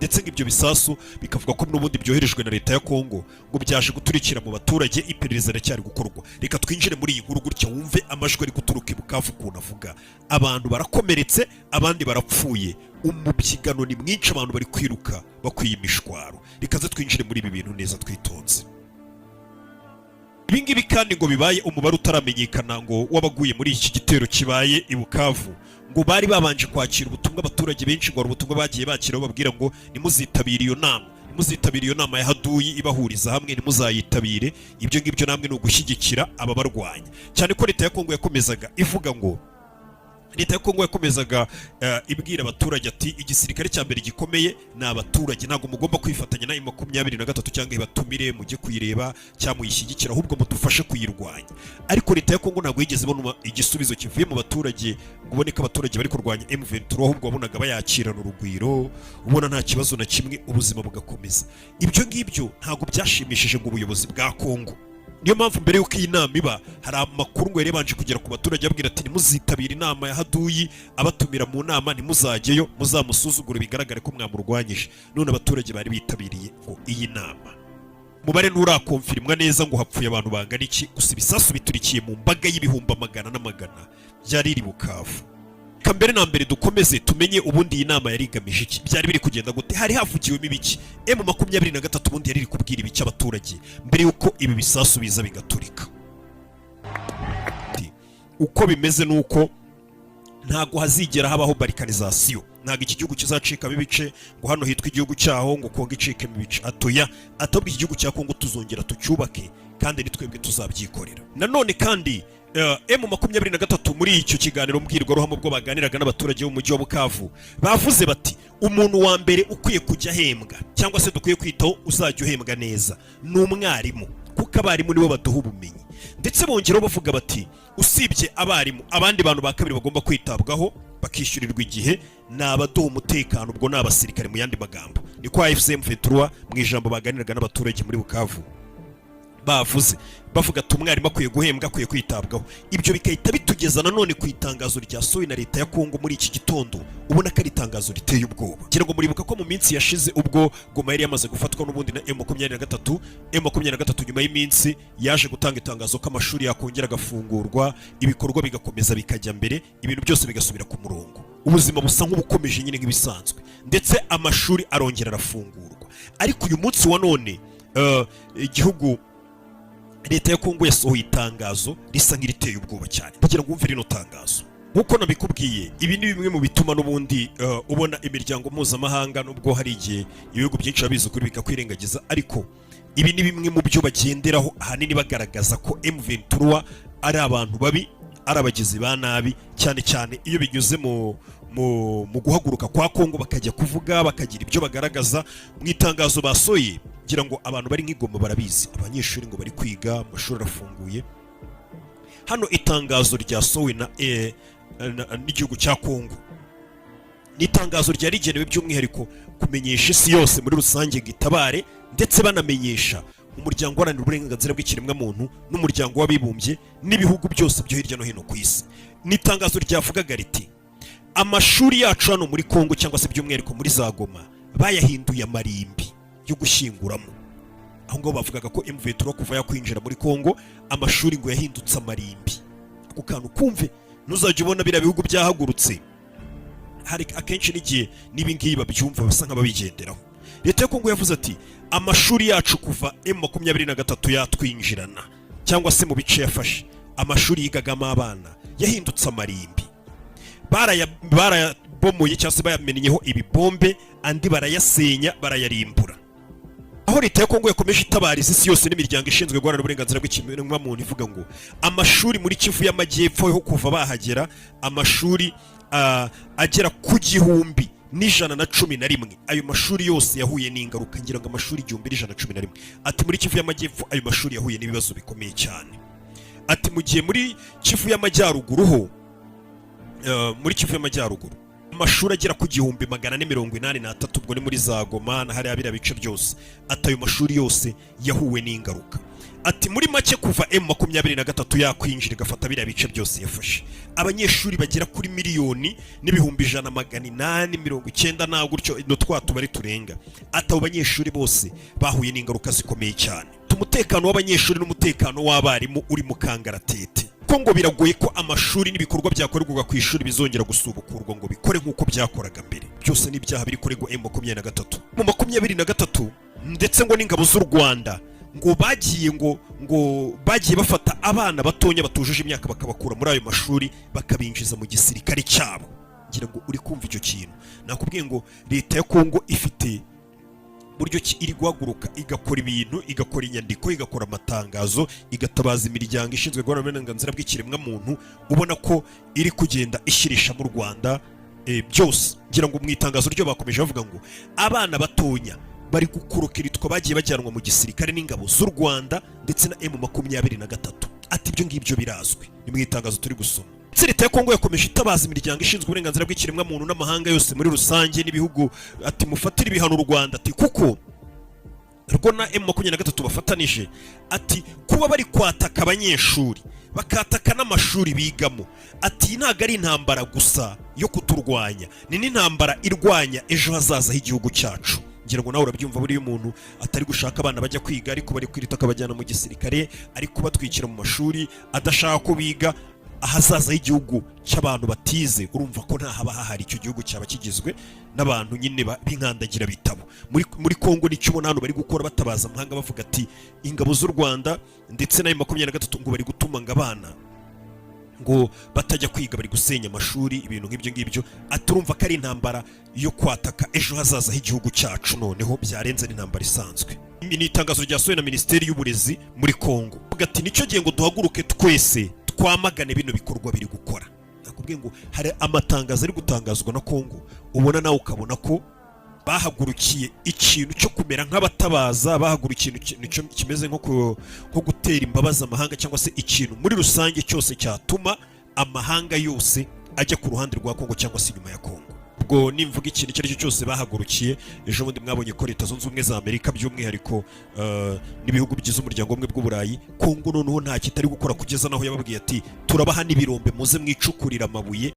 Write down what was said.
ndetse ng'ibyo bisasu bikavuga ko n'ubundi byoherejwe na leta ya Kongo ngo byaje guturikira mu baturage. Iperereza riracyari gukorwa. Reka twinjire muri iyi nkuru gutya wumve amajwi ari guturuka i Bukavu ukuntu avuga. Abantu barakomeretse, abandi barapfuye, umubyigano ni mwinshi, abantu bari kwiruka bakwiye imishwaro. Reka twinjire muri ibi bintu neza twitonze. Ibingibi kandi ngo bibaye umubare utaramenyekana ngo wabaguye muri iki gitero kibaye i Bukavu, ngo bari babanje kwakira ubutumwa abaturage benshi ngo ubutumwa bagiye bakira bababwira ngo nimuzitabire iyo nama, nimuzitabire iyo nama ya haduyi ibahuriza hamwe, nimuzayitabire. Ibyo ngibyo namwe ni ugushyigikira aba barwanya, cyane ko leta ya Kongo yakomezaga ivuga ngo leta ya Kongo yakomezaga ibwira abaturage ati igisirikare cya mbere gikomeye ni abaturage, ntabwo mugomba kwifatanya na M23 cyangwa ibatumire mujye kuyireba cyangwa muyishyigikira, ahubwo mudufashe kuyirwanya. Ariko leta ya Kongo ntabwo yigeze ibona igisubizo kivuye mu baturage ngo ubone ko abaturage bari kurwanya M23, ahubwo wabonaga bayakirana urugwiro, ubona nta kibazo na kimwe, ubuzima bugakomeza. Ibyo ngibyo ntabwo byashimishije ngo ubuyobozi bwa Kongo. Niyo mpamvu mbere yuko iyi nama iba hari amakuru ngo yarebanje kugera ku baturage abwira ati nimuzitabire inama ya haduyi, abatumira mu nama ntimuzajyeyo, muzamusuzugure bigaragare ko mwamurwanyije. None abaturage bari bitabiriye ngo iyi nama. Umubare nturakonfirimwa neza ngo hapfuye abantu bangana iki, gusa ibisasu biturikiye mu mbaga y'ibihumbi amagana n'amagana byari iri Bukavu. Kambere na mbere dukomeze tumenye ubundi iyi nama yari igamije iki, byari biri kugenda gute, hari havugiwemo ibiki. M23 ubundi yari iri kubwira ibiki abaturage mbere yuko ibi bisasu biza bigaturika. Uko bimeze nuko ntago hazigera habaho balkanization, ntago iki gihugu kizacikamo ibice ngo hano hitwa igihugu cyaho ngo Kongo icikemo ibice. Atoya, atabwo iki gihugu cya Kongo tuzongera tucyubake kandi ni twebwe tuzabyikorera. Nanone kandi M23 muri icyo kiganiro mbwirwaruhame ubwo baganiraga n'abaturage bo mu mujyi wa Bukavu bavuze bati umuntu wa mbere ukwiye kujya ahembwa cyangwa se dukwiye kwitaho uzajya uhembwa neza ni umwarimu, kuko abarimu nibo baduha ubumenyi. Ndetse bongeraho bavuga bati usibye abarimu, abandi bantu ba kabiri bagomba kwitabwaho bakishyurirwa igihe ni abaduha umutekano, ubwo ni abasirikare mu yandi magambo. Ni kwa M23 mu ijambo baganiraga n'abaturage muri Bukavu bavuze bavuga ati umwarimu akwiye guhembwa, akwiye kwitabwaho. Ibyo bikahita bitugeza nanone ku itangazo ryasohowe na leta ya Kongo muri iki gitondo, ubona ko ari itangazo riteye ubwoba. Ngira ngo muribuka ko mu minsi yashize ubwo Goma yari yamaze gufatwa n'ubundi na M23 nyuma y'iminsi yaje gutanga itangazo ko amashuri yakongera agafungurwa, ibikorwa bigakomeza bikajya mbere, ibintu byose bigasubira ku murongo, ubuzima busa nk'ubukomeje nyine nk'ibisanzwe, ndetse amashuri arongera arafungurwa. Ariko uyu munsi wa none igihugu leta ya Kongo yasohoye itangazo risa nk'iriteye ubwoba cyane. Kugira ngo umve rino tangazo, nkuko nabikubwiye, ibi ni bimwe mu bituma n'ubundi ubona imiryango mpuzamahanga nubwo hari igihe ibihugu byinshi babizi kuri bikakwirengagiza, ariko ibi ni bimwe mu byo bagenderaho ahanini bagaragaza ko M23 ari abantu babi, ari abagizi ba nabi, cyane cyane iyo binyuze mu guhaguruka kwa Kongo bakajya kuvuga bakagira ibyo bagaragaza mu itangazo basoye. Ngira ngo abantu bari nk'Igoma barabizi, abanyeshuri ngo bari kwiga, amashuri arafunguye. Hano itangazo ryasowe n'igihugu cya Kongo ni itangazo ryari rigenewe by'umwihariko kumenyesha isi yose muri rusange gitabare, ndetse banamenyesha umuryango uharanira uburenganzira bw'ikiremwamuntu n'umuryango w'abibumbye n'ibihugu byose byo hirya no hino ku isi. Ni itangazo ryavugaga riti amashuri yacu hano muri Kongo cyangwa se by'umwihariko muri za Goma bayahinduye amarimbi yo gushyinguramo. Aho ngaho bavugaga ko M23 kuva yakwinjira muri Kongo amashuri ngo yahindutse amarimbi. Ako kantu kumve ntuzajya ubona biriya bihugu byahagurutse, hari akenshi n'igihe n'ibingiyi babyumva basa nk'ababigenderaho. Leta ya Kongo yavuze ati amashuri yacu kuva M23 yatwinjirana cyangwa se mu bice yafashe, amashuri yigagamo abana yahindutse amarimbi, barayabomoye cyangwa se bayamenyeho ibibombe, andi barayasenya barayarimbura. Aho leta ya Kongo yakomeje itabariza isi yose n'imiryango ishinzwe guharanira uburenganzira bw'ikiremwamuntu ivuga ngo amashuri muri Kivu y'Amajyepfo ho kuva bahagera amashuri agera ku 1,111, ayo mashuri yose yahuye n'ingaruka. Ngira ngo amashuri 1,111 ati muri Kivu y'Amajyepfo ayo mashuri yahuye n'ibibazo bikomeye cyane. Ati mu gihe muri Kivu y'Amajyaruguru ho muri Kivu y'Amajyaruguru amashuri agera ku 1,483 ubwo ni muri za Goma na hari abira bice byose, atayo mashuri yose yahuwe n'ingaruka. ati muri make kuva M23 yakwinjira igafata biriya bice byose yafashe, abanyeshuri bagera kuri miliyoni n'ibihumbi 180,90 na gutyo no twatubari turenga. Ati abo banyeshuri bose bahuye n'ingaruka zikomeye cyane. Umutekano w'abanyeshuri n'umutekano w'abarimu uri mu kangaratete, ko ngo biragoye ko amashuri n'ibikorwa byakorerwaga ku ishuri bizongera gusubukurwa ngo bikore nk'uko byakoraga mbere. Byose n'ibyaha biri kuregwa M23. Mu 23 ndetse ngo n'ingabo z'u Rwanda ngo bagiye bafata abana batonya batujuje imyaka bakabakura muri ayo mashuri bakabinjiza mu gisirikare cyabo. Ngira ngo uri kumva icyo kintu. Nakubwiye ngo leta ya Kongo ifite buryo ki iri guhaguruka igakora ibintu, igakora inyandiko, igakora amatangazo, igatabaza imiryango ishinzwe guharanira uburenganzira bw'ikiremwa muntu, ubona ko iri kugenda ishyirisha mu Rwanda byose. Ngira ngo mu itangazo ryo bakomeje bavuga ngo abana batonya bari gukurukiritwa bagiye bajyanwa mu gisirikare n'ingabo z'u Rwanda ndetse na M23. Ati ibyo ngibyo birazwi, ni mu itangazo turi gusoma. Leta ya Kongo yakomeje itabaza imiryango ishinzwe uburenganzira bw'ikiremwa muntu n'amahanga yose muri rusange n'ibihugu, ati mufatire ibihano u Rwanda, ati kuko rwo na M23 bafatanije, ati kuba bari kwataka abanyeshuri bakataka n'amashuri bigamo, ati ntago ari intambara gusa yo kuturwanya, ni n'intambara irwanya ejo hazaza h'igihugu cyacu. Ngira ngo nawe urabyumva, buriya umuntu atari gushaka abana bajya kwiga ariko bari kwirita akabajyana mu gisirikare, ariko batwikira mu mashuri adashaka ko biga ahazaza h'igihugu cy'abantu batize, urumva ko nta haba hahari icyo gihugu cyaba kigizwe n'abantu nyine b'inkandagira bitabo. Muri Kongo nicyo ubona hano bari gukora, batabaza amahanga bavuga ati ingabo z'u Rwanda ndetse na M23 ngo bari gutuma ngo abana ngo batajya kwiga, bari gusenya amashuri, ibintu nk'ibyo ngibyo. Aturumva ko ari intambara yo kwataka ejo hazaza h'igihugu cyacu, noneho byarenze n'intambara isanzwe. Ni itangazo ryasohowe na Minisiteri y'Uburezi muri Kongo, ati nicyo gihe ngo duhaguruke twese twamagane bino bikorwa biri gukora. Nakubwiye ngo hari amatangazo ari gutangazwa na Kongo, ubona nawe ukabona ko bahagurukiye ikintu cyo kumera nk'abatabaza, bahagurukiye ikintu kimeze nko gutera imbabazi amahanga, cyangwa se ikintu muri rusange cyose cyatuma amahanga yose ajya ku ruhande rwa Kongo cyangwa se inyuma ya Kongo. Ubwo nimvuga ikintu icyo ari cyo cyose bahagurukiye, ejo bundi mwabonye ko Leta Zunze Ubumwe za Amerika by'umwihariko n'ibihugu bigize umuryango umwe bw'Uburayi, Kongo noneho nta kitari gukora kugeza naho yababwiye ati turabaha n'ibirombe muze mwicukurira amabuye